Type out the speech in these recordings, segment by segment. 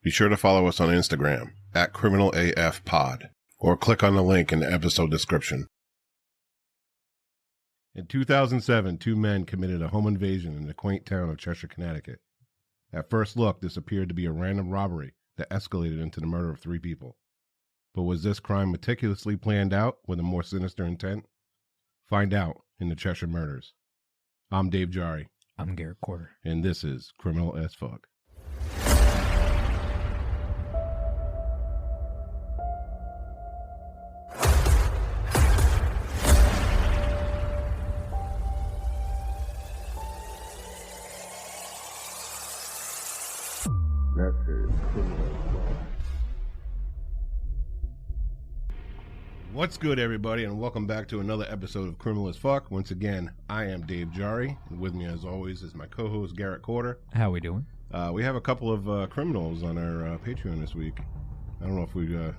Be sure to follow us on Instagram at CriminalAFPod or click on the link in the episode description. In 2007, two men committed a home invasion in the quaint town of Cheshire, Connecticut. At first look, this appeared to be a random robbery that escalated into the murder of 3 people. But was this crime meticulously planned out with a more sinister intent? Find out in the Cheshire Murders. I'm Dave Jari. I'm Garrett Quarter. And this is Criminal as Fuck. What's good, everybody, and welcome back to another episode of Criminal as Fuck. Once again, I am Dave Jari, and with me, as always, is my co-host, Garrett Quarter. How we doing? We have a couple of criminals on our Patreon this week. I don't know if we trying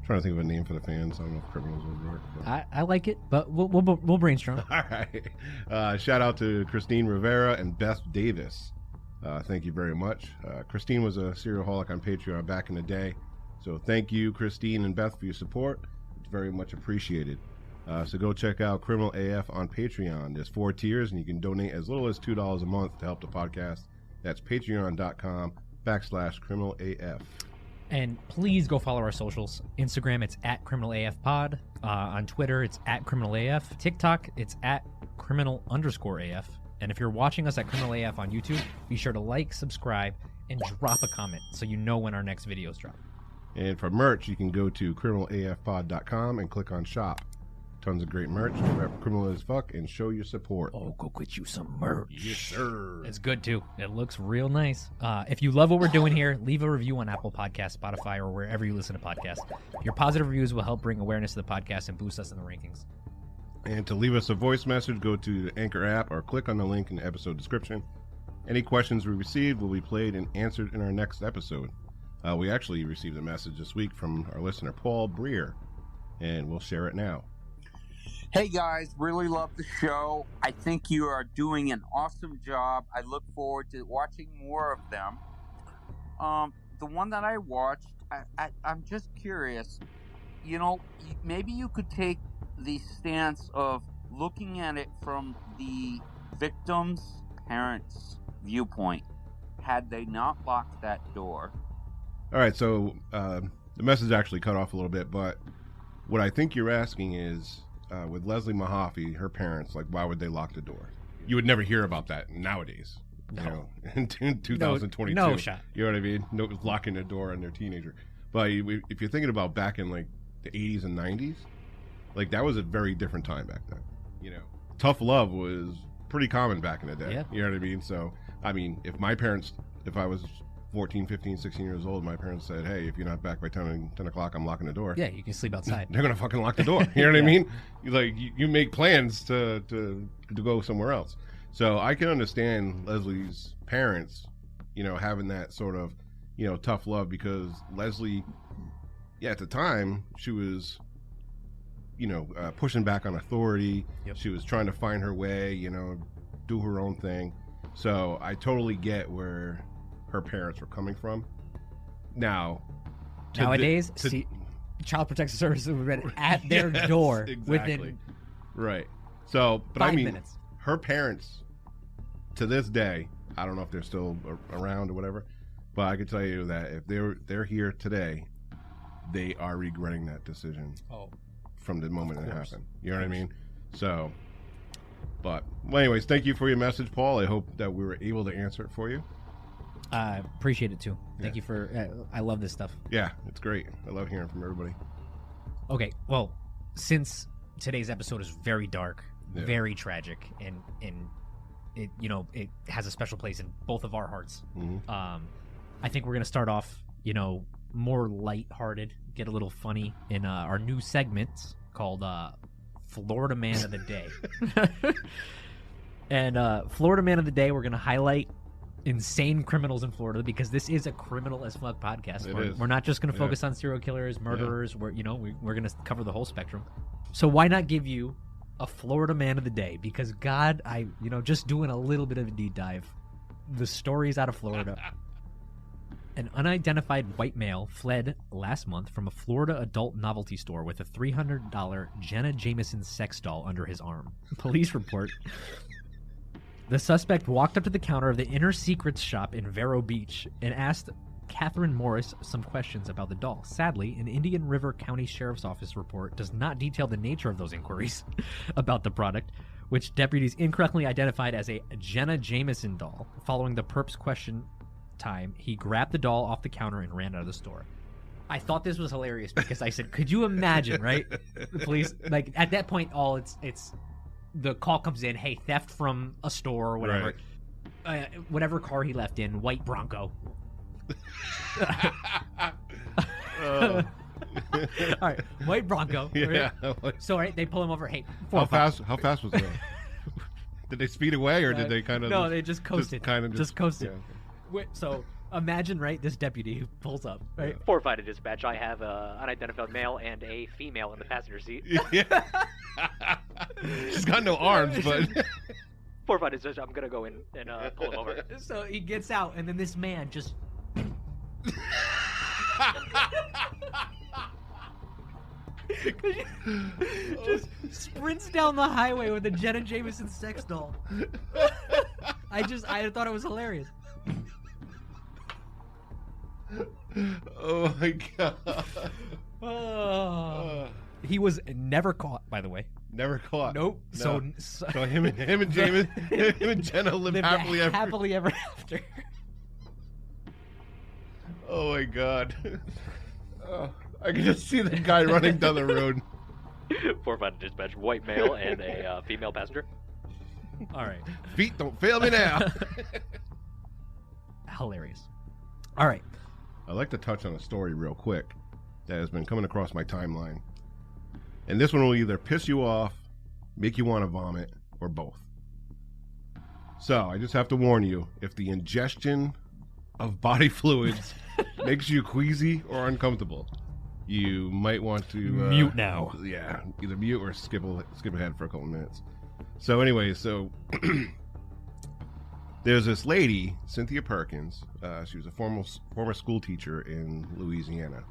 to think of a name for the fans. I don't know if criminals would work. I like it, but we'll brainstorm. All right. Shout out to Christine Rivera and Beth Davis. Thank you very much. Christine was a serial holic on Patreon back in the day, so thank you, Christine and Beth, for your support. It's very much appreciated. So go check out Criminal AF on Patreon. There's 4 tiers, and you can donate as little as $2 a month to help the podcast. That's patreon.com/criminalaf. And please go follow our socials. Instagram, it's at CriminalAFPod. On Twitter, it's at CriminalAF. TikTok, it's at Criminal_AF. And if you're watching us at CriminalAF on YouTube, be sure to like, subscribe, and drop a comment so you know when our next videos drop. And for merch, you can go to criminalafpod.com and click on shop. Tons of great merch to rep Criminal as Fuck and show your support. Oh, go get you some merch. Yes, sir. It's good, too. It looks real nice. If you love what we're doing here, leave a review on Apple Podcasts, Spotify, or wherever you listen to podcasts. Your positive reviews will help bring awareness to the podcast and boost us in the rankings. And to leave us a voice message, go to the Anchor app or click on the link in the episode description. Any questions we received will be played and answered in our next episode. We actually received a message this week from our listener, Paul Breer, and we'll share it now. Hey guys, really love the show. I think you are doing an awesome job. I look forward to watching more of them. The one that I watched, I'm just curious. You know, maybe you could take the stance of looking at it from the victim's parents' viewpoint. Had they not locked that door? All right, so the message actually cut off a little bit, but what I think you're asking is, with Leslie Mahaffey, her parents, like, why would they lock the door? You would never hear about that nowadays. No. You know, in 2022. No shot. You know what I mean? No, locking the door on their teenager. But if you're thinking about back in, like, the 80s and 90s, like, that was a very different time back then. You know, tough love was pretty common back in the day. Yeah. You know what I mean? So, I mean, if I was 14, 15, 16 years old, my parents said, hey, if you're not back by 10 o'clock, I'm locking the door. Yeah, you can sleep outside. They're going to fucking lock the door. You know what I mean? You make plans to go somewhere else. So I can understand Leslie's parents, you know, having that sort of, you know, tough love, because Leslie, yeah, at the time, she was, you know, pushing back on authority. Yep. She was trying to find her way, you know, do her own thing. So I totally get where her parents were coming from. Now, nowadays, Child Protective Services would be at their door within right. So, but 5 I mean, minutes. Her parents, to this day, I don't know if they're still around or whatever, but I can tell you that if they're here today, they are regretting that decision. Oh, from the moment it happened. You know what I mean? So, but well, anyways, thank you for your message, Paul. I hope that we were able to answer it for you. I appreciate it too. Thank you for. I love this stuff. Yeah, it's great. I love hearing from everybody. Okay, well, since today's episode is very dark, very tragic, and it, you know, it has a special place in both of our hearts. Mm-hmm. I think we're gonna start off, you know, more lighthearted, get a little funny in our new segment called Florida Man of the Day. And Florida Man of the Day, we're gonna highlight insane criminals in Florida, because this is a criminal as fuck podcast. We're not just going to focus on serial killers, murderers. We're going to cover the whole spectrum. So why not give you a Florida Man of the Day? Because God, just doing a little bit of a deep dive, the stories out of Florida, An unidentified white male fled last month from a Florida adult novelty store with a $300 Jenna Jameson sex doll under his arm. Police report. The suspect walked up to the counter of the Inner Secrets shop in Vero Beach and asked Catherine Morris some questions about the doll. Sadly, an Indian River County Sheriff's Office report does not detail the nature of those inquiries about the product, which deputies incorrectly identified as a Jenna Jameson doll. Following the perp's question time, he grabbed the doll off the counter and ran out of the store. I thought this was hilarious because I said, could you imagine, right? The police, like, at that point, it's the call comes in, hey, theft from a store or whatever. Right. Whatever car he left in, white Bronco. All right, white Bronco. Yeah. Right? So, right, they pull him over. Hey, how fast was it? Did they speed away, or did they kind of? No, they just coasted. Just coasted. Yeah, okay. So imagine, right, this deputy who pulls up, right? 4-5 to dispatch. I have an unidentified male and a female in the passenger seat. Yeah. She's got no arms, but 4-5 to dispatch. I'm gonna go in and pull him over. So he gets out, and then this man just just sprints down the highway with a Jenna Jameson sex doll. I thought it was hilarious. Oh my god. He was never caught, by the way. Never caught. Nope. No. So him and Jenna live happily ever after. Oh my god. I can just see the guy running down the road. 4-5 to dispatch. White male and a female passenger. All right. Feet don't fail me now. Hilarious. All right. I'd like to touch on a story real quick that has been coming across my timeline. And this one will either piss you off, make you want to vomit, or both. So I just have to warn you, if the ingestion of body fluids makes you queasy or uncomfortable, you might want to mute now. Yeah, either mute or skip ahead for a couple minutes. So anyway, there's this lady, Cynthia Perkins. She was a former school teacher in Louisiana,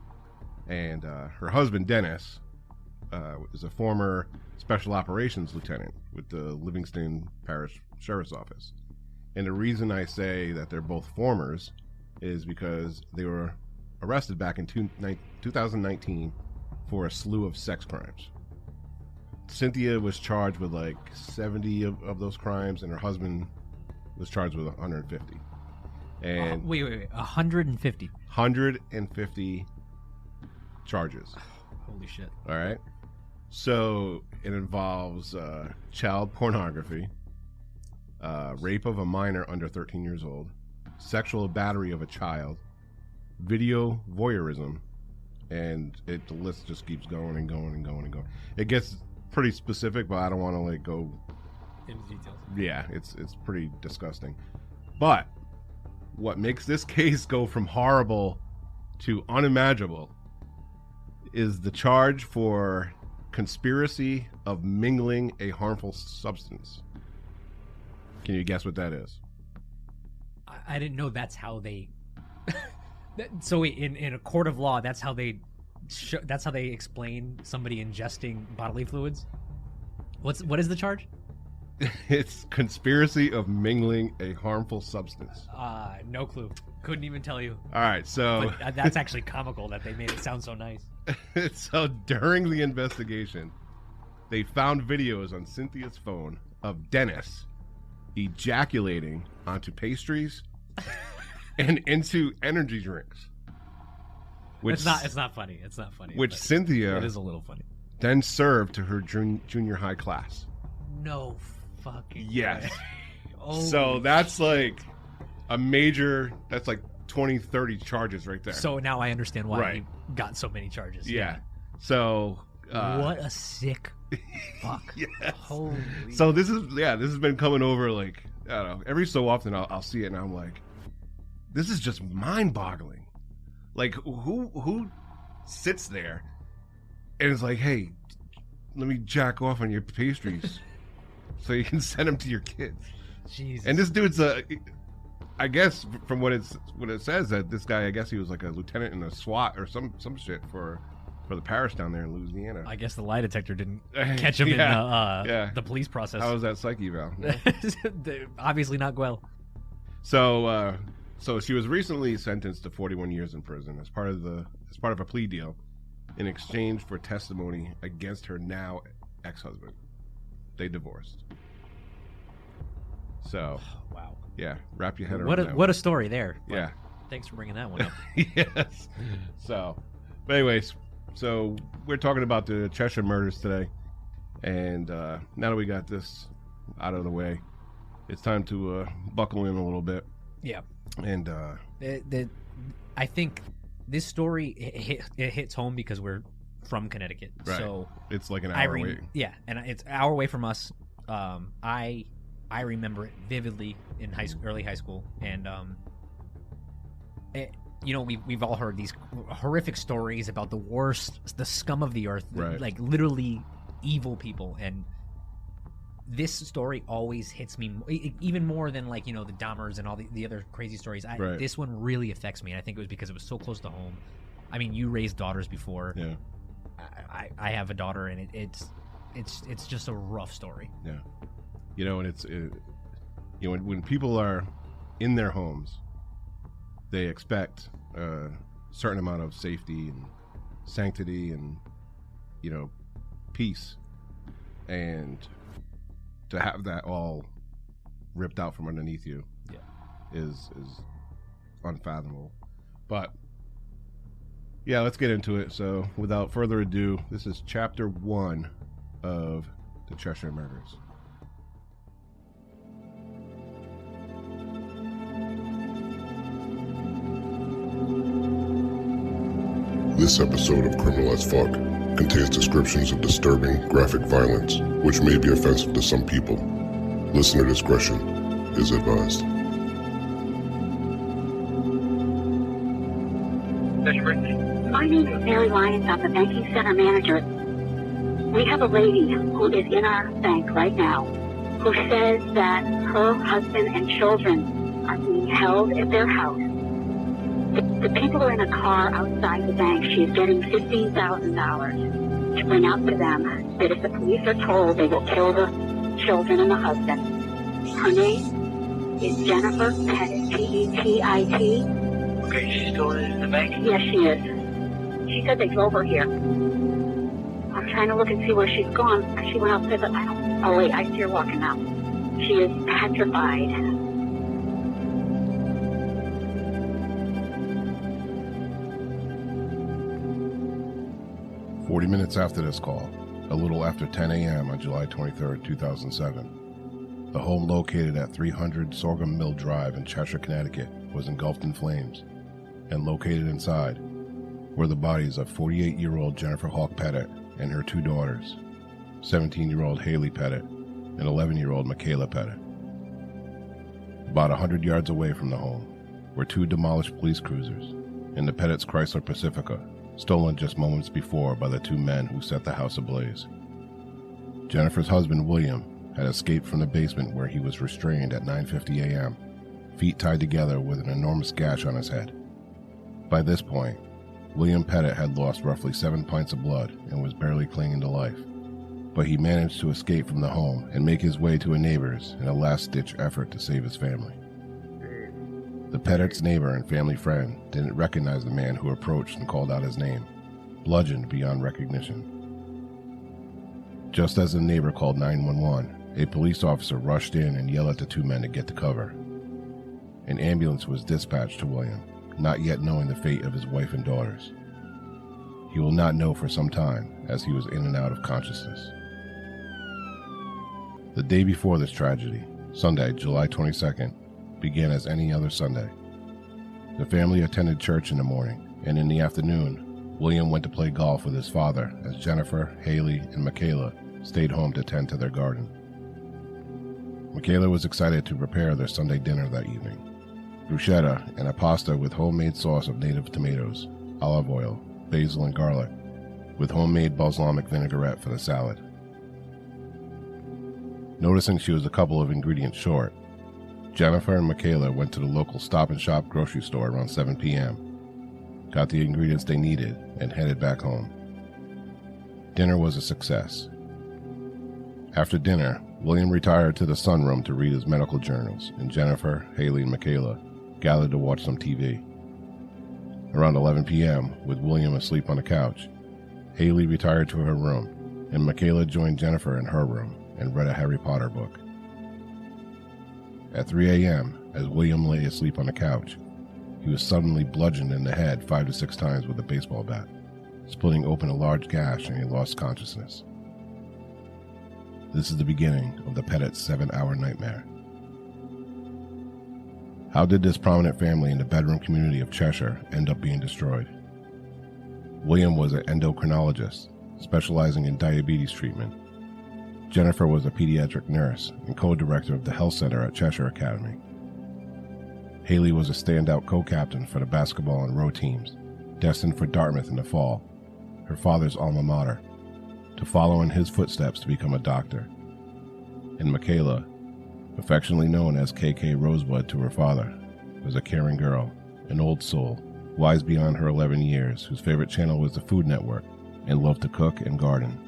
and her husband Dennis is a former special operations lieutenant with the Livingston Parish Sheriff's Office. And the reason I say that they're both formers is because they were arrested back in 2019 for a slew of sex crimes. Cynthia was charged with like 70 of those crimes, and her husband was charged with 150. And wait, 150? 150 charges. Holy shit. All right. So it involves child pornography, rape of a minor under 13 years old, sexual battery of a child, video voyeurism, and the list just keeps going and going and going and going. It gets pretty specific, but I don't want to go into details. Yeah, it's pretty disgusting. But what makes this case go from horrible to unimaginable is the charge for conspiracy of mingling a harmful substance. Can you guess what that is? I didn't know that's how they. So in a court of law, that's how they explain somebody ingesting bodily fluids. What is the charge? It's conspiracy of mingling a harmful substance. No clue. Couldn't even tell you. All right, so but that's actually comical that they made it sound so nice. So during the investigation, they found videos on Cynthia's phone of Dennis ejaculating onto pastries and into energy drinks. Which it's not funny. It's not funny. Which Cynthia it is a little funny. Then served to her junior high class. No fucking yes. way. Oh, so that's like a major. That's like 20, 30 charges right there. So now I understand why he got so many charges. Yeah. So what a sick fuck. Yes. Holy. So this has been coming over like, I don't know, every so often I'll see it and I'm like, this is just mind-boggling. Like who sits there and is like, hey, let me jack off on your pastries so you can send them to your kids. Jesus. And this dude's I guess from what it says that this guy, I guess he was like a lieutenant in the SWAT or some shit for the parish down there in Louisiana. I guess the lie detector didn't catch him in the police process. How was that psyche eval? Obviously not well. So she was recently sentenced to 41 years in prison as part of a plea deal in exchange for testimony against her now ex-husband. They divorced. So wow. Yeah, wrap your head around that. What a story there. Yeah. Thanks for bringing that one up. Yes. So, but anyways, so we're talking about the Cheshire Murders today, and now that we got this out of the way, it's time to buckle in a little bit. Yeah. And I think this story it hits home because we're from Connecticut, right. So it's like an hour away. Yeah, and it's an hour away from us. I remember it vividly in early high school, and we've all heard these horrific stories about the worst, the scum of the earth, right. Like literally evil people, and this story always hits me even more than the Dahmers and all the other crazy stories. Right. This one really affects me, and I think it was because it was so close to home. I mean, you raised daughters before. Yeah. I have a daughter, and it's just a rough story. Yeah. And when people are in their homes, they expect a certain amount of safety and sanctity and, peace. And to have that all ripped out from underneath you is unfathomable. But, yeah, let's get into it. So, without further ado, this is Chapter 1 of the Cheshire Murders. This episode of Criminal as Fuck contains descriptions of disturbing, graphic violence, which may be offensive to some people. Listener discretion is advised. My name is Mary Lyons. I'm the banking center manager. We have a lady who is in our bank right now who says that her husband and children are being held at their house. The people are in a car outside the bank. She's getting $15,000 to bring out to them that if the police are told, they will kill the children and the husband. Her name is Jennifer Petit, P-E-T-I-T. Okay, she's still in the bank? Yes, she is. She said they drove her here. I'm trying to look and see where she's gone. She went outside, but I don't... Oh, wait, I see her walking now. She is petrified. 40 minutes after this call, a little after 10 a.m. on July 23, 2007, the home located at 300 Sorghum Mill Drive in Cheshire, Connecticut, was engulfed in flames, and located inside were the bodies of 48-year-old Jennifer Hawk Petit and her two daughters, 17-year-old Haley Petit and 11-year-old Michaela Petit. About 100 yards away from the home were two demolished police cruisers and the Petit's Chrysler Pacifica, stolen just moments before by the two men who set the house ablaze. Jennifer's husband, William, had escaped from the basement where he was restrained at 9:50 a.m., feet tied together with an enormous gash on his head. By this point, William Petit had lost roughly 7 pints of blood and was barely clinging to life, but he managed to escape from the home and make his way to a neighbor's in a last-ditch effort to save his family. The Petit's neighbor and family friend didn't recognize the man who approached and called out his name, bludgeoned beyond recognition. Just as the neighbor called 911, a police officer rushed in and yelled at the two men to get to cover. An ambulance was dispatched to William, not yet knowing the fate of his wife and daughters. He will not know for some time, as he was in and out of consciousness. The day before this tragedy, Sunday, July 22nd, began as any other Sunday. The family attended church in the morning, and in the afternoon, William went to play golf with his father as Jennifer, Haley, and Michaela stayed home to tend to their garden. Michaela was excited to prepare their Sunday dinner that evening: bruschetta and a pasta with homemade sauce of native tomatoes, olive oil, basil, and garlic, with homemade balsamic vinaigrette for the salad. Noticing she was a couple of ingredients short, Jennifer and Michaela went to the local Stop and Shop grocery store around 7 p.m., got the ingredients they needed, and headed back home. Dinner was a success. After dinner, William retired to the sunroom to read his medical journals, and Jennifer, Haley, and Michaela gathered to watch some TV. Around 11 p.m., with William asleep on the couch, Haley retired to her room, and Michaela joined Jennifer in her room and read a Harry Potter book. At 3 a.m., as William lay asleep on the couch, he was suddenly bludgeoned in the head 5 to 6 times with a baseball bat, splitting open a large gash, and he lost consciousness. This is the beginning of the Petit's 7-hour nightmare. How did this prominent family in the bedroom community of Cheshire end up being destroyed? William was an endocrinologist, specializing in diabetes treatment. Jennifer was a pediatric nurse and co-director of the health center at Cheshire Academy. Haley was a standout co-captain for the basketball and row teams, destined for Dartmouth in the fall, her father's alma mater, to follow in his footsteps to become a doctor. And Michaela, affectionately known as KK Rosebud to her father, was a caring girl, an old soul, wise beyond her 11 years, whose favorite channel was the Food Network and loved to cook and garden.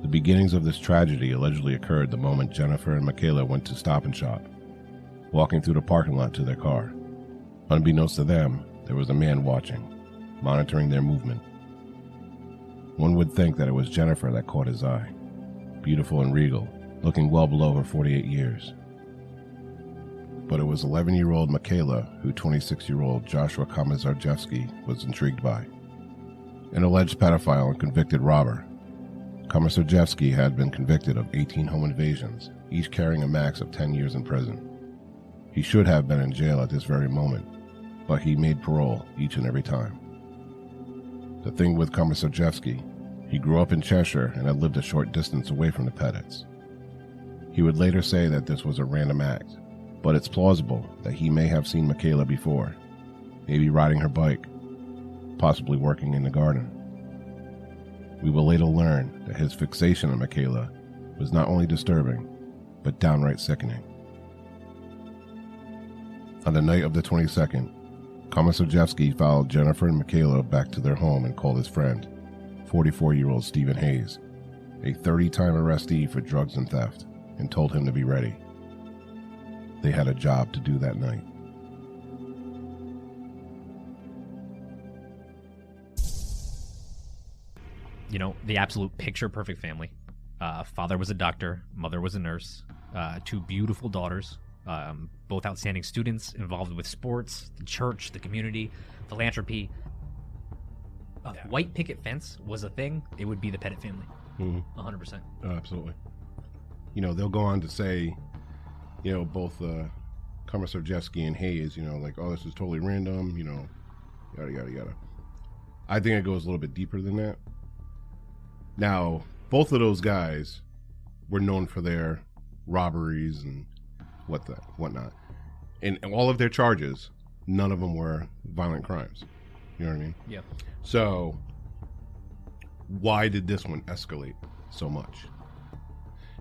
The beginnings of this tragedy allegedly occurred the moment Jennifer and Michaela went to Stop and Shop, walking through the parking lot to their car. Unbeknownst to them, there was a man watching, monitoring their movement. One would think that it was Jennifer that caught his eye, beautiful and regal, looking well below her 48 years. But it was 11-year-old Michaela who 26-year-old Joshua Komisarjevsky was intrigued by. An alleged pedophile and convicted robber, Komisarjevsky had been convicted of 18 home invasions, each carrying a max of 10 years in prison. He should have been in jail at this very moment, but he made parole each and every time. The thing with Komisarjevsky, he grew up in Cheshire and had lived a short distance away from the Petits. He would later say that this was a random act, but it's plausible that he may have seen Michaela before, maybe riding her bike, possibly working in the garden. We will later learn that his fixation on Michaela was not only disturbing, but downright sickening. On the night of the 22nd, Komisarjevsky followed Jennifer and Michaela back to their home and called his friend, 44-year-old Stephen Hayes, a 30-time arrestee for drugs and theft, and told him to be ready. They had a job to do that night. You know, the absolute picture-perfect family. Father was a doctor, mother was a nurse, 2 beautiful daughters, both outstanding students involved with sports, the church, the community, philanthropy. White picket fence was a thing, it would be the Petit family. 100%. Absolutely. You know, they'll go on to say, you know, both Komisarjevsky and Hayes, you know, like, oh, this is totally random, you know, yada, yada, yada. I think it goes a little bit deeper than that. Now, both of those guys were known for their robberies and whatnot. And all of their charges, none of them were violent crimes. You know what I mean? Yeah. So, why did this one escalate so much?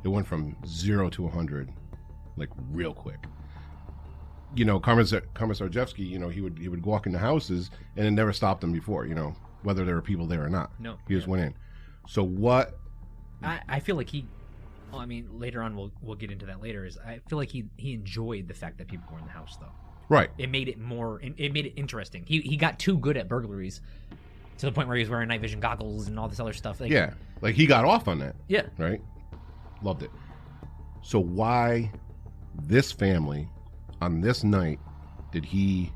It went from 0 to 100, like, real quick. You know, Komisarjevsky, you know, he would walk into houses and it never stopped him before, you know, whether there were people there or not. No. He just went in. So what? I feel like well, I mean, later on we'll get into that later. I feel like he enjoyed the fact that people were in the house, though. Right. It made it interesting. He got too good at burglaries to the point where he was wearing night vision goggles and all this other stuff. Like, yeah, like he got off on that. Yeah. Right. Loved it. So why this family on this night did he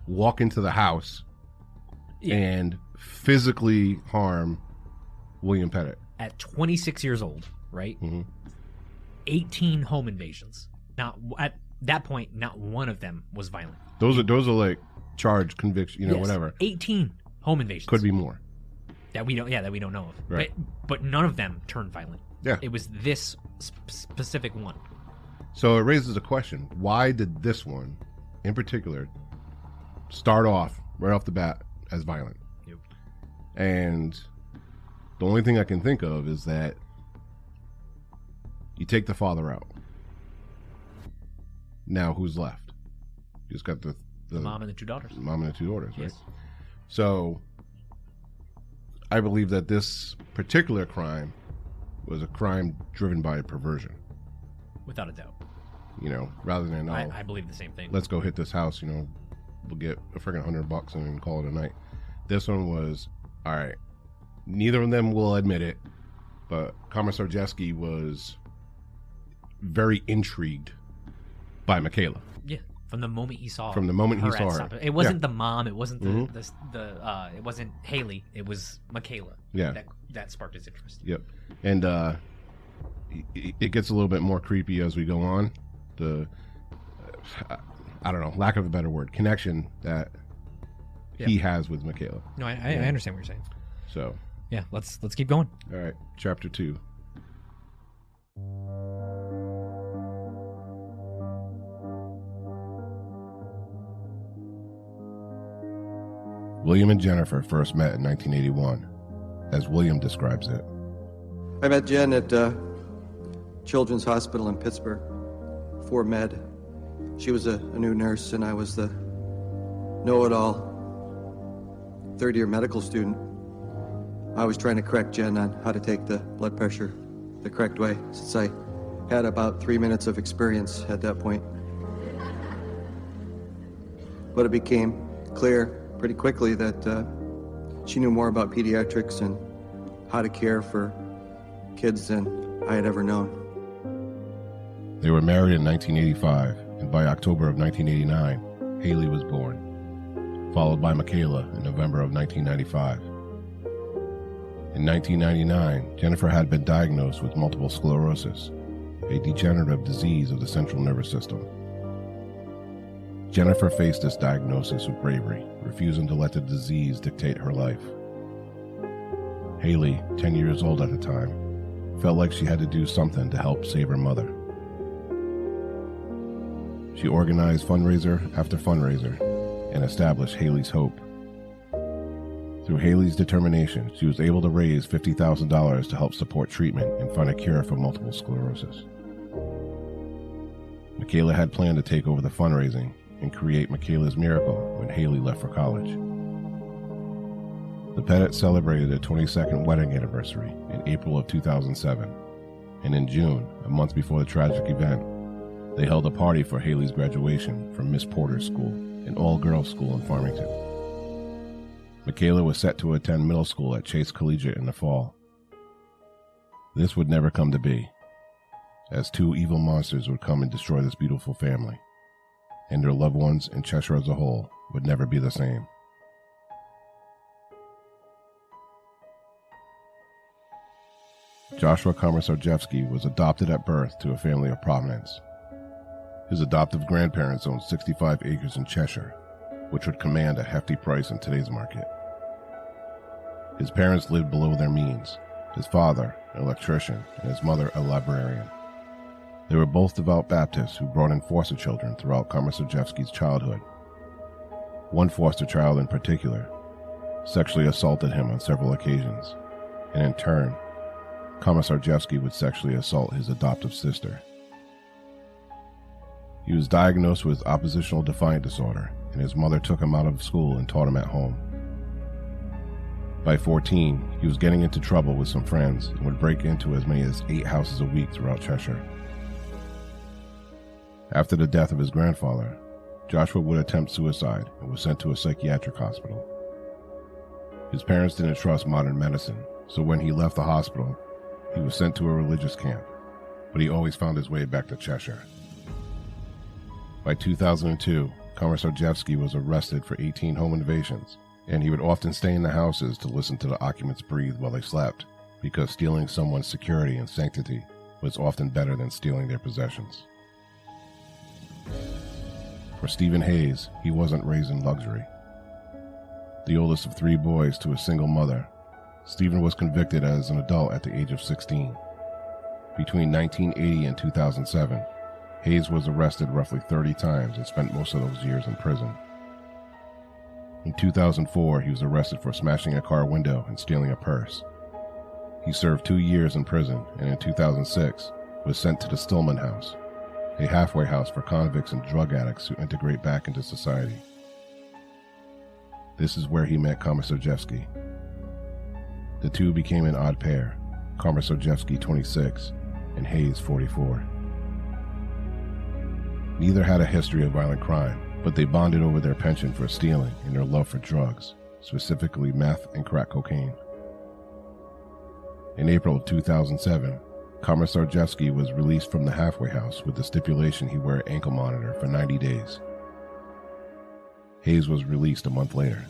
walk into the house and physically harm William Petit? At 26 years old, right? 18 home invasions. Not at that point, not one of them was violent. Those are like charged conviction, you know, whatever. 18 home invasions. Could be more. That we don't know of. Right. But none of them turned violent. Yeah. It was this specific one. So it raises a question. Why did this one, in particular, start off right off the bat as violent? Yep. And the only thing I can think of is that you take the father out. now who's left? You just got the mom and the two daughters. Mom and the two daughters, right? Yes. So I believe that this particular crime was a crime driven by perversion. Without a doubt. You know, rather than, I believe the same thing. let's go hit this house, you know, we'll get a friggin' $100 and then call it a night. This one was, all right, neither of them will admit it, but Commissar Jeffsky was very intrigued by Michaela. Yeah, from the moment he saw her. It wasn't the mom. It wasn't it wasn't Haley. It was Michaela. Yeah, that sparked his interest. Yep, and it gets a little bit more creepy as we go on. I don't know, lack of a better word, connection that he has with Michaela. No, I understand what you're saying. So yeah, let's keep going. All right, chapter 2. William and Jennifer first met in 1981, as William describes it. I met Jen at Children's Hospital in Pittsburgh for med. She was a new nurse, and I was the know-it-all third-year medical student. I was trying to correct Jen on how to take the blood pressure the correct way, since I had about 3 minutes of experience at that point. But it became clear pretty quickly that she knew more about pediatrics and how to care for kids than I had ever known. They were married in 1985, and by October of 1989, Haley was born, followed by Michaela in November of 1995. In 1999, Jennifer had been diagnosed with multiple sclerosis, a degenerative disease of the central nervous system. Jennifer faced this diagnosis with bravery, refusing to let the disease dictate her life. Haley, 10 years old at the time, felt like she had to do something to help save her mother. She organized fundraiser after fundraiser and established Haley's Hope. Through Haley's determination, she was able to raise $50,000 to help support treatment and find a cure for multiple sclerosis. Michaela had planned to take over the fundraising and create Michaela's Miracle when Haley left for college. The Petit celebrated their 22nd wedding anniversary in April of 2007, and in June, a month before the tragic event, they held a party for Haley's graduation from Miss Porter's school, an all-girls school in Farmington. Michaela was set to attend middle school at Chase Collegiate in the fall. This would never come to be, as two evil monsters would come and destroy this beautiful family, and their loved ones and Cheshire as a whole would never be the same. Joshua Komisarjevsky was adopted at birth to a family of prominence. His adoptive grandparents owned 65 acres in Cheshire, which would command a hefty price in today's market. His parents lived below their means, his father an electrician and his mother a librarian. They were both devout Baptists who brought in foster children throughout Komisarjevsky's childhood. One foster child in particular sexually assaulted him on several occasions, and in turn, Komisarjevsky would sexually assault his adoptive sister. He was diagnosed with oppositional defiant disorder, and his mother took him out of school and taught him at home. By 14, he was getting into trouble with some friends and would break into as many as 8 houses a week throughout Cheshire. After the death of his grandfather, Joshua would attempt suicide and was sent to a psychiatric hospital. His parents didn't trust modern medicine, so when he left the hospital, he was sent to a religious camp, but he always found his way back to Cheshire. By 2002, Komisarjevsky was arrested for 18 home invasions, and he would often stay in the houses to listen to the occupants breathe while they slept, because stealing someone's security and sanctity was often better than stealing their possessions. For Stephen Hayes, he wasn't raised in luxury. The oldest of 3 boys to a single mother, Stephen was convicted as an adult at the age of 16. Between 1980 and 2007, Hayes was arrested roughly 30 times and spent most of those years in prison. In 2004, he was arrested for smashing a car window and stealing a purse. He served 2 years in prison and in 2006 was sent to the Stillman House, a halfway house for convicts and drug addicts who integrate back into society. This is where he met Komisarjevsky. The two became an odd pair, Komisarjevsky 26 and Hayes 44. Neither had a history of violent crime, but they bonded over their penchant for stealing and their love for drugs, specifically meth and crack cocaine. In April of 2007, Komisarjevsky was released from the halfway house with the stipulation he wear an ankle monitor for 90 days. Hayes was released a month later.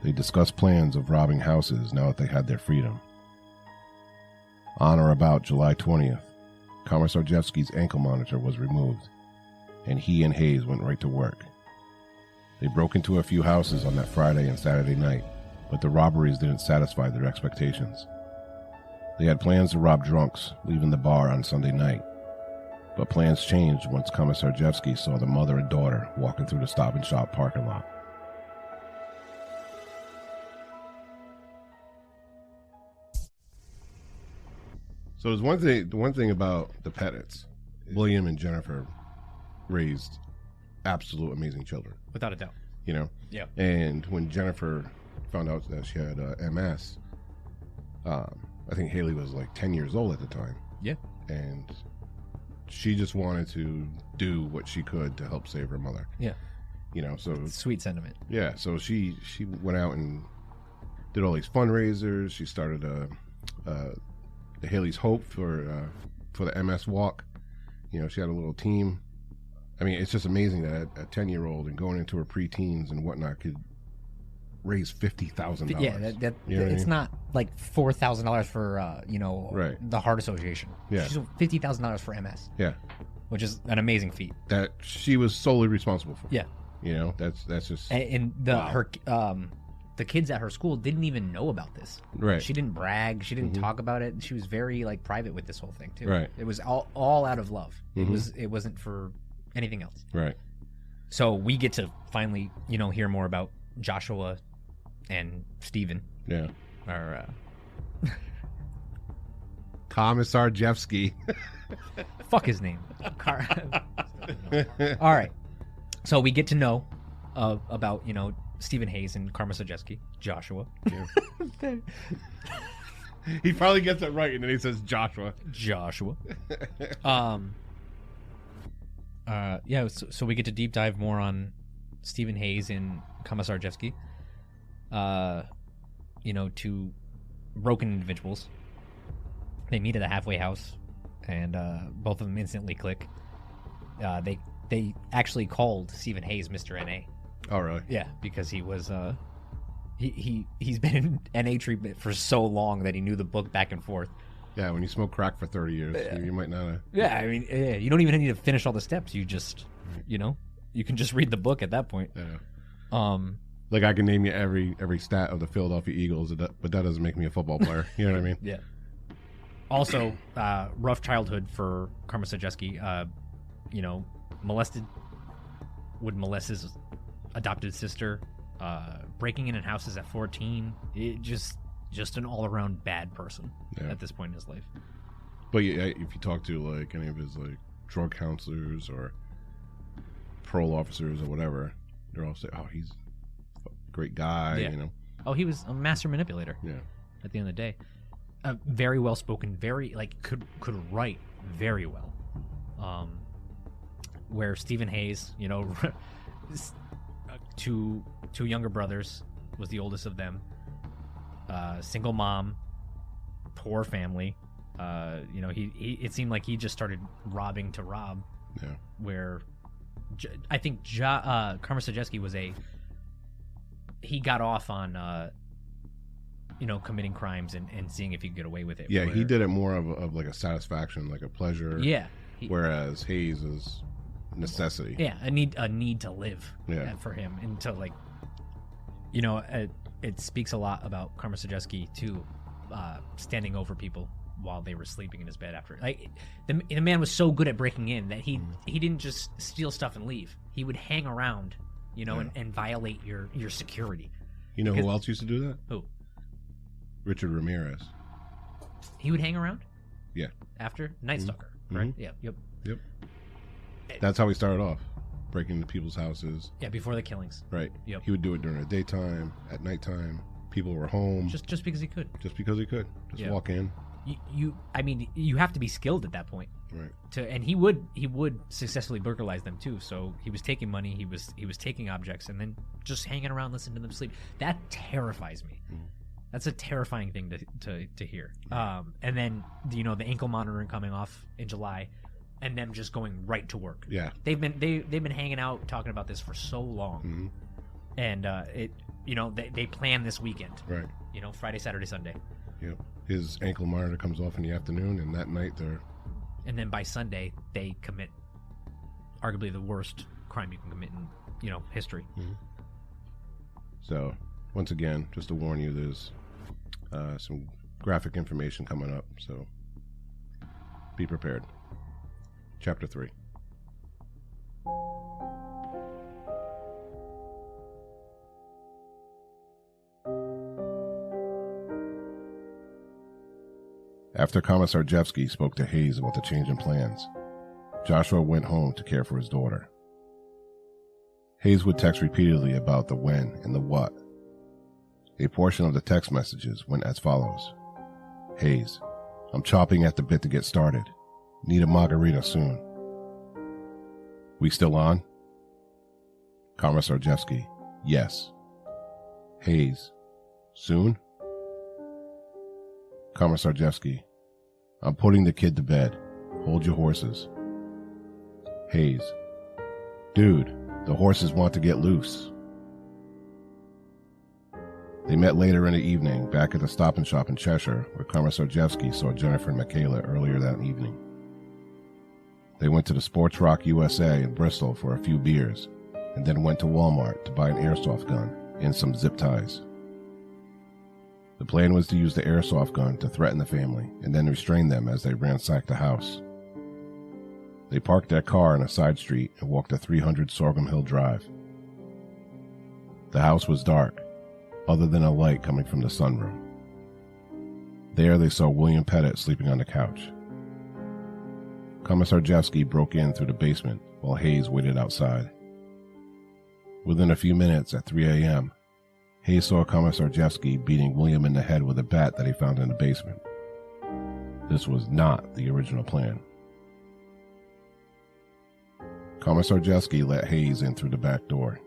They discussed plans of robbing houses now that they had their freedom. On or about July 20th, Komisarjevsky's ankle monitor was removed, and he and Hayes went right to work. They broke into a few houses on that Friday and Saturday night, but the robberies didn't satisfy their expectations. They had plans to rob drunks, leaving the bar on Sunday night. But plans changed once Komisarjevsky saw the mother and daughter walking through the Stop and Shop parking lot. So there's one thing about the Petits. William and Jennifer raised absolute amazing children. Without a doubt. You know? Yeah. And when Jennifer found out that she had MS, I think Haley was like 10 years old at the time. Yeah. And she just wanted to do what she could to help save her mother. Yeah. You know, so sweet sentiment. Yeah, so she went out and did all these fundraisers. She started the Haley's Hope for the MS walk. You know, she had a little team. I mean, it's just amazing that a 10-year-old and going into her preteens and whatnot could raise $50,000. Yeah, you know it's I mean? not like $4,000 for right. the Heart Association. Yeah, she's $50,000 for MS. Yeah, which is an amazing feat that she was solely responsible for. Yeah, you know, that's just and her the kids at her school didn't even know about this. Right, she didn't brag. She didn't talk about it. She was very like private with this whole thing too. Right, it was all out of love. It wasn't for anything else. Right. So we get to finally hear more about Joshua and Stephen. Yeah. Or Komisarjevsky. Fuck his name. All right. So we get to know about Stephen Hayes and Komisarjevsky, Joshua. Yeah. He probably gets it right, and then he says Joshua. Yeah. So we get to deep dive more on Stephen Hayes and Komisarjevsky. Two broken individuals. They meet at a halfway house, and both of them instantly click. They actually called Stephen Hayes Mr. NA. Oh, really? Yeah, because he was he's been in NA treatment for so long that he knew the book back and forth. Yeah, when you smoke crack for 30 years, you might not have... Yeah, I mean, you don't even need to finish all the steps. You just, you can just read the book at that point. Yeah. Like, I can name you every stat of the Philadelphia Eagles, but that doesn't make me a football player. You know what I mean? Yeah. Also, rough childhood for Komisarjevsky. Would molest his adopted sister, breaking in houses at 14. Just an all-around bad person at this point in his life. But yeah, if you talk to like any of his like drug counselors or parole officers or whatever, they're all saying, "Oh, he's a great guy." Yeah. Oh, he was a master manipulator. Yeah. At the end of the day, very well spoken, very could write very well. Where Stephen Hayes, two younger brothers, was the oldest of them. Single mom, poor family. He it seemed like he just started robbing to rob. Yeah. Where I think Komisarjevsky was he got off on committing crimes and seeing if he could get away with it. Yeah, he did it more of like a satisfaction, like a pleasure. Yeah. Whereas Hayes is necessity. Yeah, a need to live. Yeah. For him, and to it speaks a lot about Komisarjevsky too, standing over people while they were sleeping in his bed after. The man was so good at breaking in that he didn't just steal stuff and leave. He would hang around, and violate your security. You know who else used to do that? Who? Richard Ramirez. He would hang around? Yeah. After? Night Stalker. correct? Mhm. Yep. Yep. That's how he started off, breaking into people's houses. Yeah, before the killings. Right. Yep. He would do it during the daytime, at nighttime. People were home. Just because he could. Just because he could. Just Yeah. walk in. I mean, you have to be skilled at that point. Right. And he would successfully burglarize them too. So he was taking money, he was taking objects, and then just hanging around listening to them sleep. That terrifies me. Mhm. That's a terrifying thing to hear. And then the ankle monitoring coming off in July, and them just going right to work. Yeah. They've been hanging out talking about this for so long, Mhm. and they plan this weekend. Right. Friday, Saturday, Sunday. Yep. His ankle monitor comes off in the afternoon, and that night they're... And then by Sunday, they commit arguably the worst crime you can commit in, history. Mhm. So, once again, just to warn you, there's some graphic information coming up, so be prepared. Chapter 3. After Commissar Jeffsky spoke to Hayes about the change in plans, Joshua went home to care for his daughter. Hayes would text repeatedly about the when and the what. A portion of the text messages went as follows. Hayes, I'm chopping at the bit to get started. Need a margarita soon. We still on? Commissar Jeffsky, yes. Hayes, soon? Commissar Jeffsky, I'm putting the kid to bed. Hold your horses. Hayes, dude, the horses want to get loose. They met later in the evening back at the Stop and Shop in Cheshire, where Commissar Jeffsky saw Jennifer and Michaela earlier that evening. They went to the Sports Rock USA in Bristol for a few beers, and then went to Walmart to buy an airsoft gun and some zip ties. The plan was to use the airsoft gun to threaten the family and then restrain them as they ransacked the house. They parked their car on a side street and walked to 300 Sorghum Hill Drive. The house was dark, other than a light coming from the sunroom. There they saw William Petit sleeping on the couch. Commissar Jeffsky broke in through the basement while Hayes waited outside. Within a few minutes at 3 a.m., Hayes saw Commissar Jeffsky beating William in the head with a bat that he found in the basement. This was not the original plan. Commissar Jeffsky let Hayes in through the back door.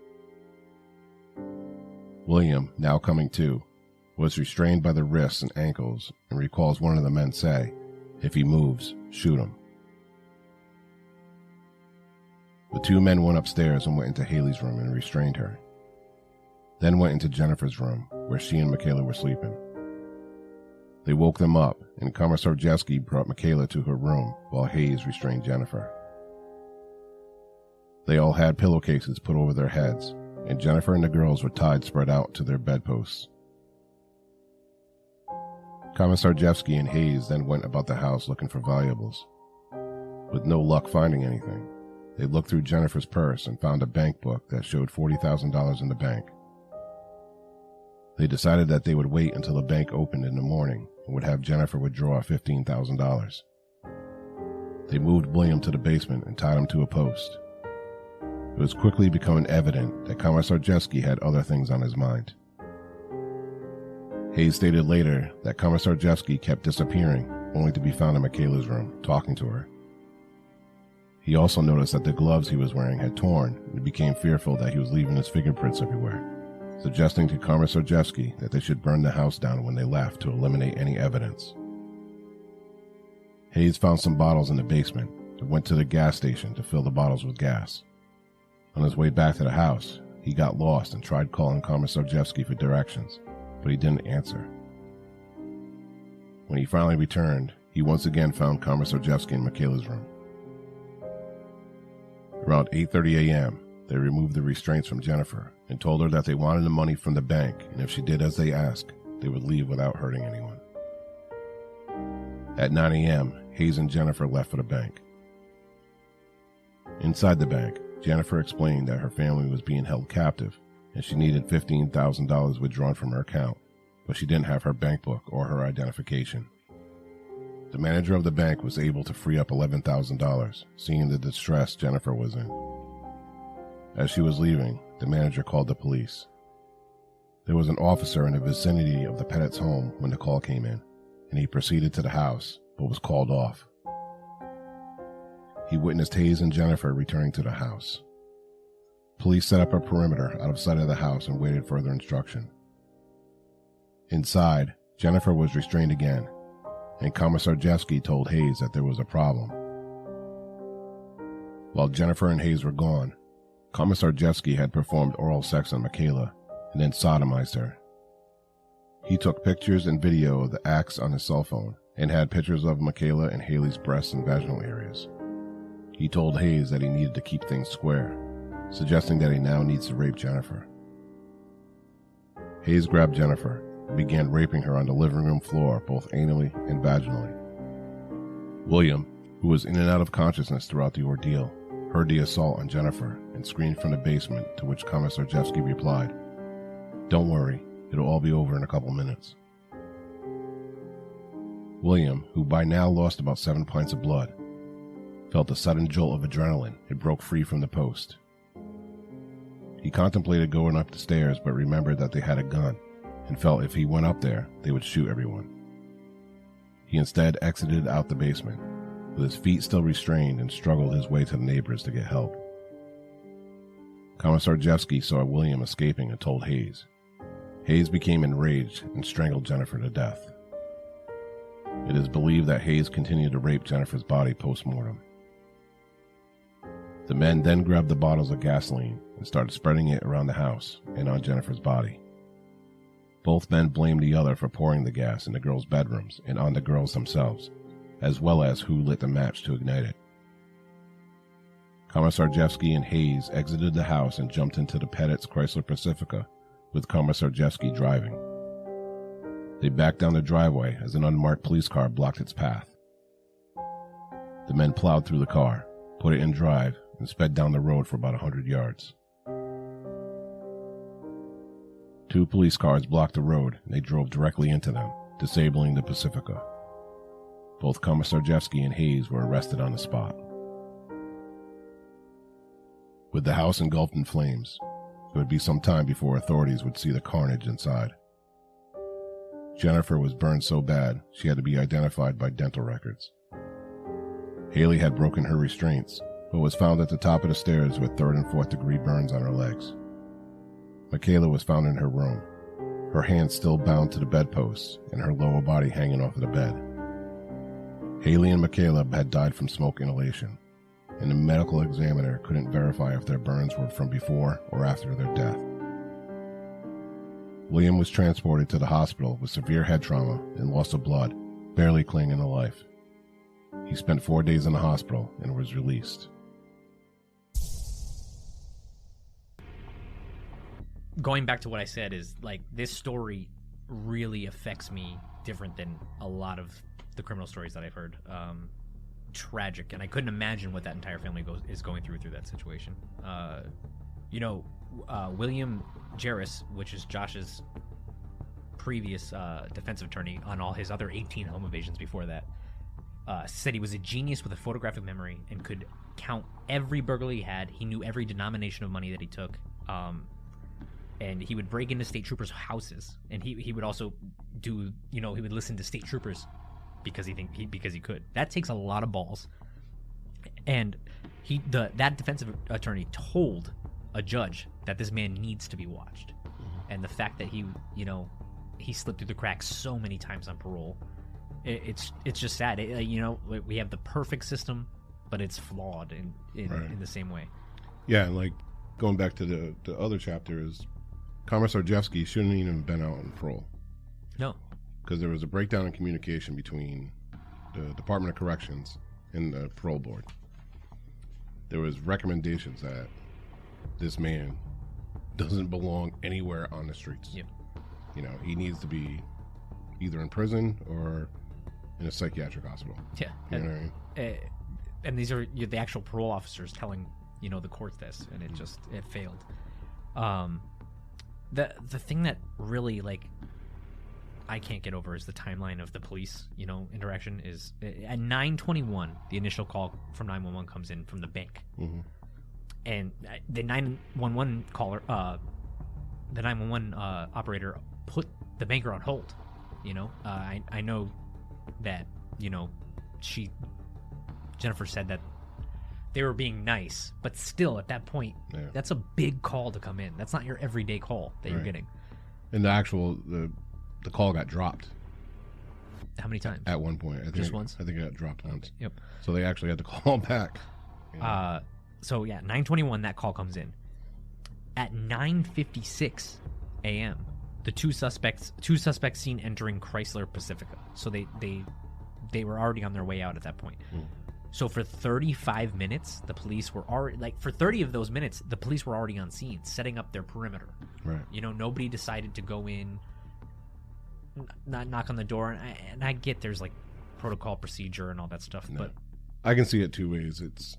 William, now coming to, was restrained by the wrists and ankles and recalls one of the men say, "If he moves, shoot him." The two men went upstairs and went into Haley's room and restrained her. Then went into Jennifer's room, where she and Michaela were sleeping. They woke them up, and Commissar Jeffsky brought Michaela to her room while Hayes restrained Jennifer. They all had pillowcases put over their heads, and Jennifer and the girls were tied spread out to their bedposts. Commissar Jeffsky and Hayes then went about the house looking for valuables. With no luck finding anything, they looked through Jennifer's purse and found a bank book that showed $40,000 in the bank. They decided that they would wait until the bank opened in the morning and would have Jennifer withdraw $15,000. They moved William to the basement and tied him to a post. It was quickly becoming evident that Commissar Jeffsky had other things on his mind. Hayes stated later that Commissar Jeffsky kept disappearing, only to be found in Michaela's room, talking to her. He also noticed that the gloves he was wearing had torn and became fearful that he was leaving his fingerprints everywhere, suggesting to Commissar Jeffsky that they should burn the house down when they left to eliminate any evidence. Hayes found some bottles in the basement and went to the gas station to fill the bottles with gas. On his way back to the house, he got lost and tried calling Commissar Jeffsky for directions, but he didn't answer. When he finally returned, he once again found Commissar Jeffsky in Michaela's room. Around 8:30 a.m., they removed the restraints from Jennifer and told her that they wanted the money from the bank, and if she did as they asked, they would leave without hurting anyone. At 9 a.m., Hayes and Jennifer left for the bank. Inside the bank, Jennifer explained that her family was being held captive and she needed $15,000 withdrawn from her account, but she didn't have her bank book or her identification. The manager of the bank was able to free up $11,000, seeing the distress Jennifer was in. As she was leaving, the manager called the police. There was an officer in the vicinity of the Petit's home when the call came in, and he proceeded to the house, but was called off. He witnessed Hayes and Jennifer returning to the house. Police set up a perimeter out of sight of the house and waited further instruction. Inside, Jennifer was restrained again, and Commissar Jeffsky told Hayes that there was a problem. While Jennifer and Hayes were gone, Commissar Jeffsky had performed oral sex on Michaela and then sodomized her. He took pictures and video of the acts on his cell phone and had pictures of Michaela and Haley's breasts and vaginal areas. He told Hayes that he needed to keep things square, suggesting that he now needs to rape Jennifer. Hayes grabbed Jennifer and began raping her on the living room floor, both anally and vaginally. William, who was in and out of consciousness throughout the ordeal, heard the assault on Jennifer and screamed from the basement, to which Commissar Jeffsky replied, "Don't worry, it'll all be over in a couple minutes." William, who by now lost about 7 pints of blood, felt a sudden jolt of adrenaline and broke free from the post. He contemplated going up the stairs, but remembered that they had a gun and felt if he went up there, they would shoot everyone. He instead exited out the basement, with his feet still restrained, and struggled his way to the neighbors to get help. Commissar Jeffsky saw William escaping and told Hayes. Hayes became enraged and strangled Jennifer to death. It is believed that Hayes continued to rape Jennifer's body post-mortem. The men then grabbed the bottles of gasoline and started spreading it around the house and on Jennifer's body. Both men blamed the other for pouring the gas in the girls' bedrooms and on the girls themselves, as well as who lit the match to ignite it. Commissar Jeffsky and Hayes exited the house and jumped into the Petit's Chrysler Pacifica, with Commissar Jeffsky driving. They backed down the driveway as an unmarked police car blocked its path. The men plowed through the car, put it in drive, and sped down the road for about 100 yards. 2 police cars blocked the road, and they drove directly into them, disabling the Pacifica. Both Commissar Jeffsky and Hayes were arrested on the spot. With the house engulfed in flames, it would be some time before authorities would see the carnage inside. Jennifer was burned so bad she had to be identified by dental records. Haley had broken her restraints, but was found at the top of the stairs with 3rd and 4th degree burns on her legs. Michaela was found in her room, her hands still bound to the bedposts and her lower body hanging off of the bed. Haley and Michaela had died from smoke inhalation, and the medical examiner couldn't verify if their burns were from before or after their death. William was transported to the hospital with severe head trauma and loss of blood, barely clinging to life. He spent 4 days in the hospital and was released. Going back to what I said is, like, this story really affects me different than a lot of the criminal stories that I've heard. Tragic, and I couldn't imagine what that entire family is going through that situation. William Jarris, which is Josh's previous defensive attorney on all his other 18 home evasions before that, said he was a genius with a photographic memory and could count every burglary he had. He knew every denomination of money that he took. And he would break into state troopers' houses, and he would also do, he would listen to state troopers because he could. That takes a lot of balls. And that defensive attorney told a judge that this man needs to be watched. And the fact that he slipped through the cracks so many times on parole, it's just sad. We have the perfect system, but it's flawed in the same way. Yeah, and like going back to the other chapter is Commissar Jeffsky shouldn't even have been out on parole. No. Because there was a breakdown in communication between the Department of Corrections and the parole board. There was recommendations that this man doesn't belong anywhere on the streets. Yep. He needs to be either in prison or in a psychiatric hospital. Yeah. You know what I mean? And these are the actual parole officers telling, the court this, and it failed. The thing that really, I can't get over is the timeline of the police, interaction is at 9:21. The initial call from 911 comes in from the bank, and the 911 caller, the 911 operator put the banker on hold. I know that Jennifer said that they were being nice, but still at that point, that's a big call to come in. That's not your everyday call that you're getting. And the call got dropped. How many times? At one point. Just once? I think it got dropped once. Yep. So they actually had to call back. So 9:21, that call comes in. At 9:56 a.m., the two suspects seen entering Chrysler Pacifica. So they were already on their way out at that point. So for 35 minutes, the police were already, for 30 of those minutes, the police were already on scene, setting up their perimeter. Right. Nobody decided to go in, not knock on the door. And I get there's protocol procedure and all that stuff, but I can see it two ways. It's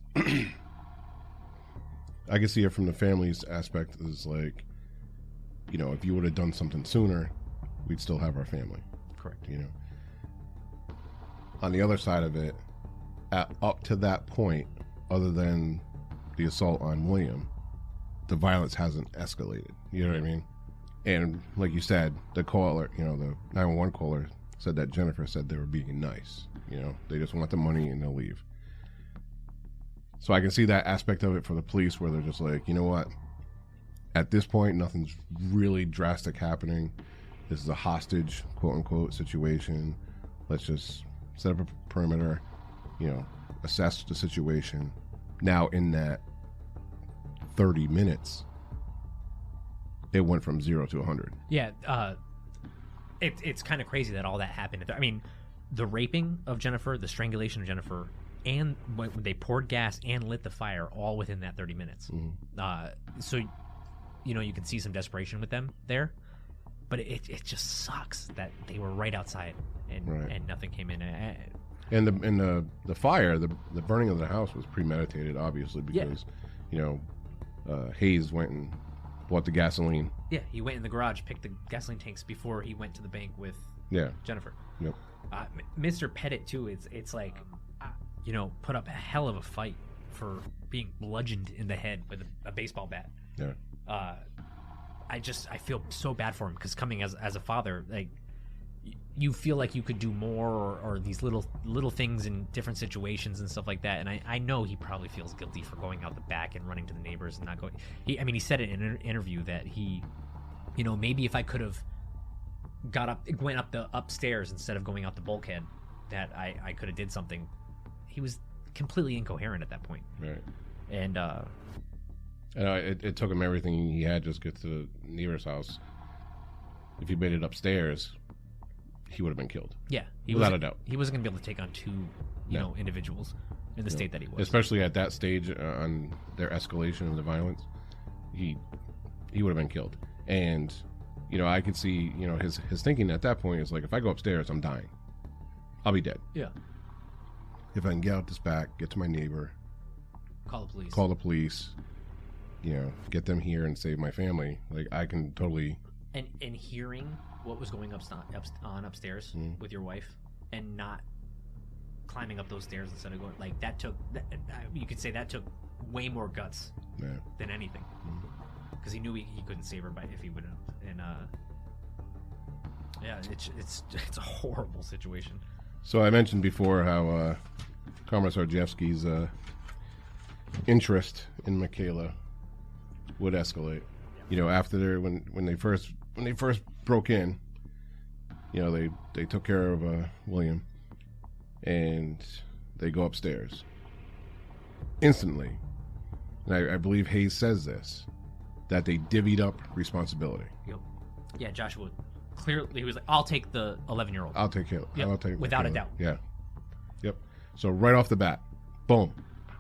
I can see it from the family's aspect is if you would have done something sooner, we'd still have our family. Correct. On the other side of it, up to that point, other than the assault on William, the violence hasn't escalated. You know what I mean? And like you said, the caller, the 911 caller said that Jennifer said they were being nice. They just want the money and they'll leave. So I can see that aspect of it for the police where they're just like, you know what? At this point, nothing's really drastic happening. This is a hostage, quote unquote, situation. Let's just set up a perimeter, assess the situation. Now, in that 30 minutes, it went from 0 to 100. Yeah, it's kind of crazy that all that happened. I mean, the raping of Jennifer, the strangulation of Jennifer, and when they poured gas and lit the fire, all within that 30 minutes. So, you can see some desperation with them there, but it just sucks that they were right outside and nothing came in. And the fire, the burning of the house was premeditated, obviously, because Hayes went and bought the gasoline. Yeah, he went in the garage, picked the gasoline tanks before he went to the bank with Jennifer. Yep. Mr. Petit too. It's put up a hell of a fight for being bludgeoned in the head with a baseball bat. Yeah. I feel so bad for him because coming as a father, you feel like you could do more or these little things in different situations and stuff like that. And I know he probably feels guilty for going out the back and running to the neighbors and not going. He said it in an interview that he, maybe if I could have went up the upstairs instead of going out the bulkhead, that I could have did something. He was completely incoherent at that point. Right. And it took him everything he had just to get to the nearest house. If he made it upstairs, he would have been killed. Yeah, without a doubt. He wasn't going to be able to take on two, individuals in the state that he was. Especially at that stage on their escalation of the violence, he would have been killed. And I could see his thinking at that point is if I go upstairs, I'm dying. I'll be dead. Yeah. If I can get out this back, get to my neighbor, call the police, get them here and save my family. I can totally. And hearing what was going on upstairs with your wife, and not climbing up those stairs instead of going that took. You could say that took way more guts than anything, because he knew he couldn't save her if he would have. And it's a horrible situation. So I mentioned before how Commissar Jeffsky's interest in Michaela would escalate. After when they first broke in, they took care of William, and they go upstairs instantly. And I believe Hayes says this, that they divvied up responsibility. Yep. Yeah, Joshua clearly he was like, "I'll take the 11-year-old. I'll take care. Yep. I'll take without Michaela." a doubt. Yeah. Yep. So right off the bat, boom,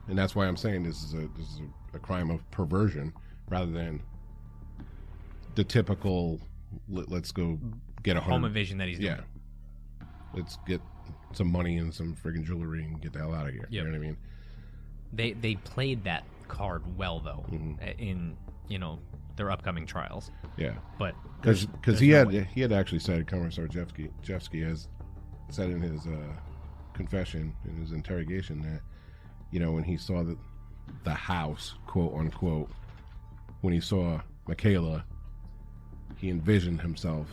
and that's why I'm saying this is a crime of perversion rather than the typical let's go get a home invasion that he's doing. Yeah. Let's get some money and some friggin' jewelry and get the hell out of here. Yep. You know what I mean? They played that card well though. In their upcoming trials. Yeah, but because he had actually said, Commissar Jeffsky has said in his confession, in his interrogation, that, you know, when he saw the house, quote unquote, when he saw Michaela, he envisioned himself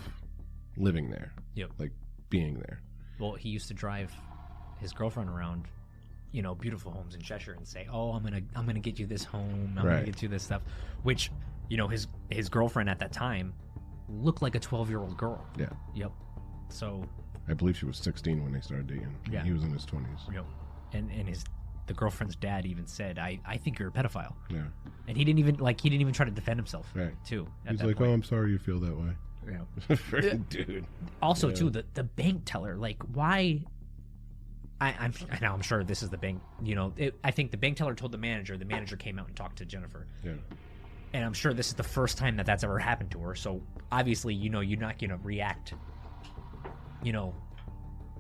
living there. Yep. Like being there. Well, he used to drive his girlfriend around, you know, beautiful homes in Cheshire and say, "Oh, I'm gonna get you this home. I'm gonna get you this stuff," which, you know, his girlfriend at that time looked like a 12-year-old girl. Yeah. Yep. So I believe she was 16 when they started dating. Yeah. He was in his 20s. Yep. And the girlfriend's dad even said, I think you're a pedophile. Yeah. And he didn't even try to defend himself. Right. Too. He's like, "Oh, I'm sorry you feel that way." Yeah. Dude. Also, too, the bank teller, like, why? I'm sure this is the bank. You know, I think the bank teller told the manager. The manager came out and talked to Jennifer. Yeah. And I'm sure this is the first time that's ever happened to her. So obviously, you know, you're not gonna react, you know,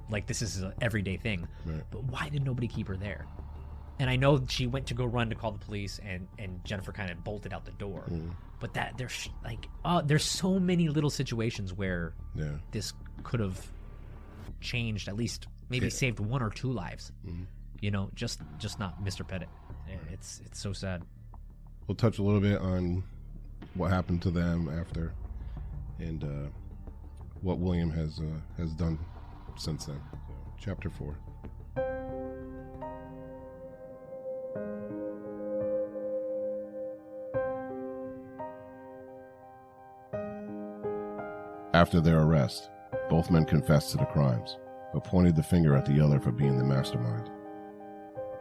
like this is an everyday thing. Right. But why did nobody keep her there? And I know she went to go run to call the police, and Jennifer kind of bolted out the door. Mm. But that there's so many little situations where this could have changed, at least maybe saved 1 or 2 lives. Mm-hmm. You know, just not Mr. Petit. It's so sad. We'll touch a little bit on what happened to them after, and what William has done since then. So, chapter 4. After their arrest, both men confessed to the crimes, but pointed the finger at the other for being the mastermind.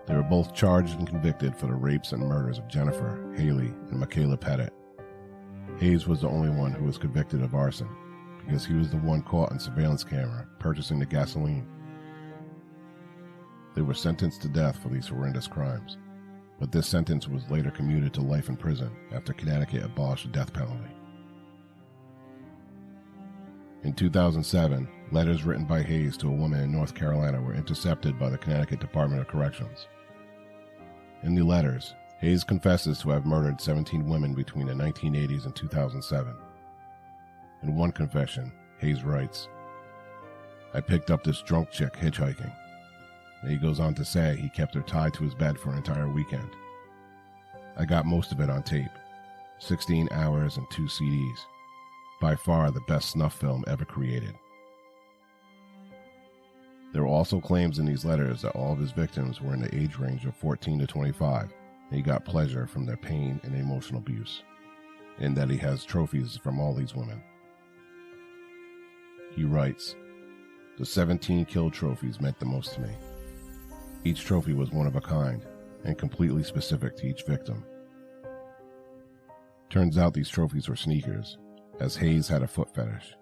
They were both charged and convicted for the rapes and murders of Jennifer, Hayley, and Michaela Petit. Hayes was the only one who was convicted of arson, because he was the one caught on surveillance camera purchasing the gasoline. They were sentenced to death for these horrendous crimes, but this sentence was later commuted to life in prison after Connecticut abolished the death penalty. In 2007, letters written by Hayes to a woman in North Carolina were intercepted by the Connecticut Department of Corrections. In the letters, Hayes confesses to have murdered 17 women between the 1980s and 2007. In one confession, Hayes writes, "I picked up this drunk chick hitchhiking." And he goes on to say he kept her tied to his bed for an entire weekend. "I got most of it on tape, 16 hours and 2 CDs. By far the best snuff film ever created." There were also claims in these letters that all of his victims were in the age range of 14 to 25, and he got pleasure from their pain and emotional abuse, and that he has trophies from all these women. He writes, "The 17 kill trophies meant the most to me. Each trophy was one of a kind, and completely specific to each victim. Turns out these trophies were sneakers, as Hayes had a foot fetish.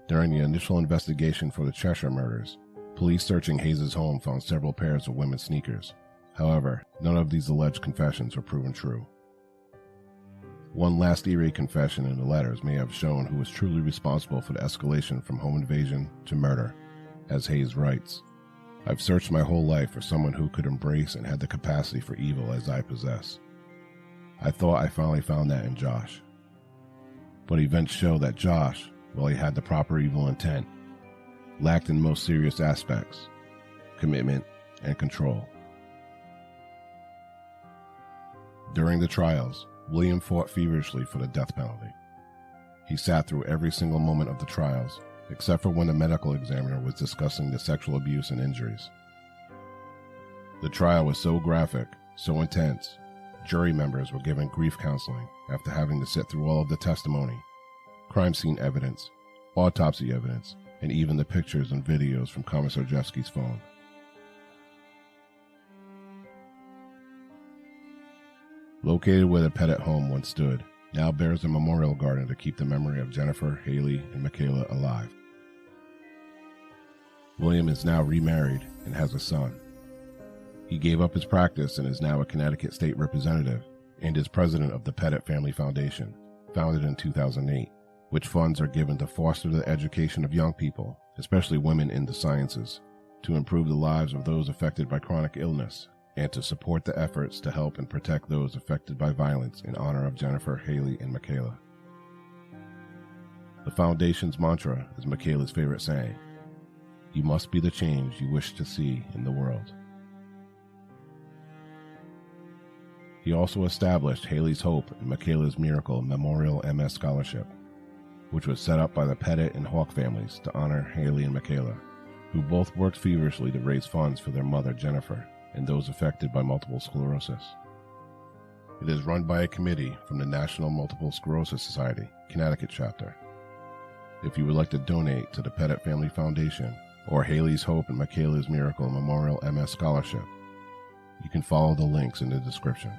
During the initial investigation for the Cheshire murders, police searching Hayes' home found several pairs of women's sneakers. However, none of these alleged confessions were proven true. One last eerie confession in the letters may have shown who was truly responsible for the escalation from home invasion to murder, as Hayes writes, "I've searched my whole life for someone who could embrace and had the capacity for evil as I possess. I thought I finally found that in Josh. But events show that Josh, while he had the proper evil intent, lacked in most serious aspects: commitment and control." During the trials, William fought feverishly for the death penalty. He sat through every single moment of the trials, except for when the medical examiner was discussing the sexual abuse and injuries. The trial was so graphic, so intense, jury members were given grief counseling after having to sit through all of the testimony, crime scene evidence, autopsy evidence, and even the pictures and videos from Commissar Jeffsky's phone. Located where the Petit home once stood, now bears a memorial garden to keep the memory of Jennifer, Hayley, and Michaela alive. William is now remarried and has a son. He gave up his practice and is now a Connecticut state representative and is president of the Petit Family Foundation, founded in 2008, which funds are given to foster the education of young people, especially women in the sciences, to improve the lives of those affected by chronic illness and to support the efforts to help and protect those affected by violence in honor of Jennifer, Hayley, and Michaela. The Foundation's mantra is Michaela's favorite saying: "You must be the change you wish to see in the world." He also established Hayley's Hope and Michaela's Miracle Memorial MS Scholarship, which was set up by the Petit and Hawk families to honor Hayley and Michaela, who both worked feverishly to raise funds for their mother, Jennifer, and those affected by multiple sclerosis. It is run by a committee from the National Multiple Sclerosis Society, Connecticut chapter. If you would like to donate to the Petit Family Foundation or Hayley's Hope and Michaela's Miracle Memorial MS Scholarship, you can follow the links in the description.